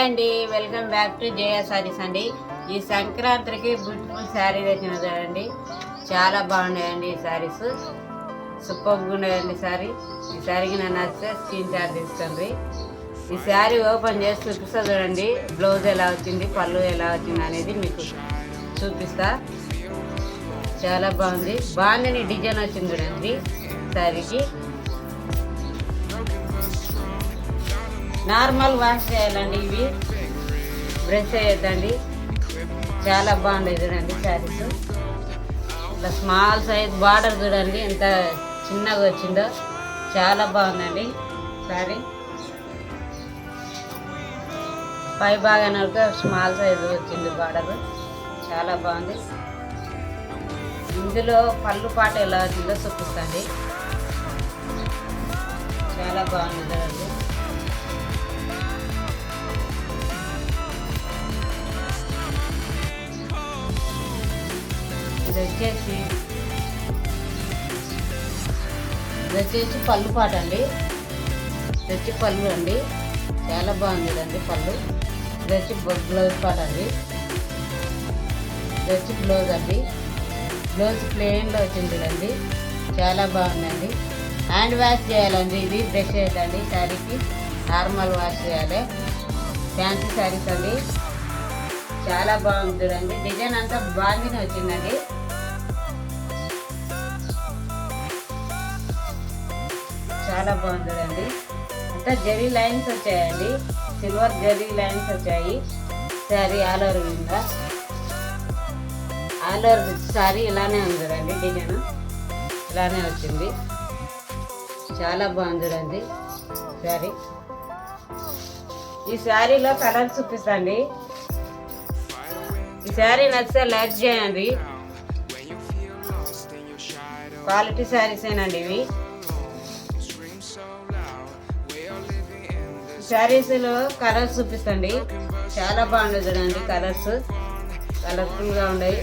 అండి welcome back to జయ సారీస్ అండి. ఈ సంక్రాంతికి బ్యూటిఫుల్ శారీ తెచ్చిన కదండి, చాలా బాగున్నాయండి. ఈ శారీస్ సూపర్గా ఉన్నాయండి. ఈ శారీకి నన్ను నచ్చితే స్క్రీన్ షాట్ తీసుకోండి. ఈ శారీ ఓపెన్ చేసి చూపిస్తా చూడండి. బ్లౌజ్ ఎలా వచ్చింది, పళ్ళు ఎలా వచ్చింది అనేది మీకు చూపిస్తా. చాలా బాగుంది, బాగుంది డిజైన్ వచ్చింది చూడండి. శారీకి నార్మల్ వాష్ చేయాలండి, ఇవి బ్రష్ చేయొద్దండి. చాలా బాగుంది చూడండి శారీస్. ఇట్లా స్మాల్ సైజ్ బార్డర్ చూడండి ఎంత చిన్నగా వచ్చిందో, చాలా బాగుందండి శారీ. పై భాగాన స్మాల్ సైజ్ వచ్చింది బార్డర్, చాలా బాగుంది. ఇందులో పళ్ళు పాట ఎలా వచ్చిందో చూపిస్తుంది. చాలా బాగుంది చూడండి. ఇది వచ్చేసి పళ్ళు పాట అండి. ఇది వచ్చి పళ్ళు అండి, చాలా బాగుంది కదండి పళ్ళు. ఇది వచ్చి బ్లౌజ్ పాట అండి. ఇది వచ్చి బ్లౌజ్ అండి. బ్లౌజ్ ప్లెయిన్లో వచ్చింది కదండి, చాలా బాగుందండి. హ్యాండ్ వాష్ చేయాలండి, ఇది బ్రష్ చేయదండి. శారీకి నార్మల్ వాష్ చేయాలి. ఫ్యాన్సీ శారీస్ అండి, చాలా బాగుంది చూడండి. డిజైన్ అంతా బాగానే వచ్చిందండి. చాలా బాగుంది చూడండి. అంతా జరీ లైన్స్ వచ్చాయండి, సిల్వర్ జరీ లైన్స్ వచ్చాయి. శారీ ఆల్ ఓవర్ మీద ఆల్ ఓవర్ శారీ ఇలానే ఉంది చూడండి. డిజైన్ ఇలానే వచ్చింది, చాలా బాగుంది చూడండి శారీ. ఈ శారీలో కలర్ చూపిస్తాండి. ఈ శారీ నచ్చితే లైక్ చేయండి. క్వాలిటీ శారీస్ ఏనండి ఇవి. శారీస్లో కలర్స్ చూపిస్తండి, చాలా బాగుంది చూడండి. కలర్స్ కలర్ఫుల్గా ఉన్నాయి,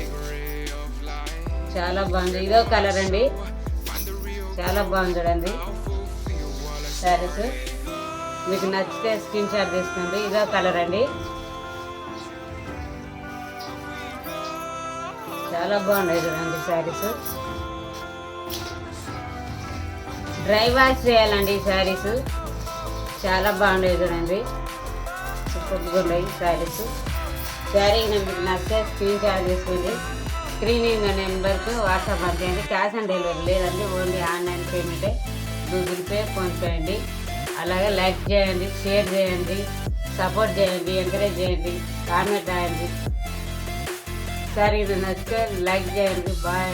చాలా బాగుంది. ఇదో కలర్ అండి, చాలా బాగుంది చూడండి శారీస్. మీకు నచ్చితే స్క్రీన్ షాట్ తీసుకోండి. ఇదో కలర్ అండి, చాలా బాగున్నాయి చూడండి శారీస్. డ్రై వాష్ చేయాలండి ఈ శారీస్, చాలా బాగున్నాయి చూడండి. సూపర్గా ఉన్నాయి శారీస్. శారీ మీకు నచ్చితే స్క్రీన్ షాట్ తీసుకోండి. స్క్రీనింగ్ నెంబర్కి వాట్సాప్ పంపించండి. క్యాష్ ఆన్ డెలివరీ లేదండి, ఓన్లీ ఆన్లైన్ పేమెంటే. గూగుల్ పే, ఫోన్పే అండి. అలాగే లైక్ చేయండి, షేర్ చేయండి, సపోర్ట్ చేయండి, ఎంకరేజ్ చేయండి, కామెంట్ రాయండి. సరే నచ్చితే లైక్ చేయండి. బాయ్.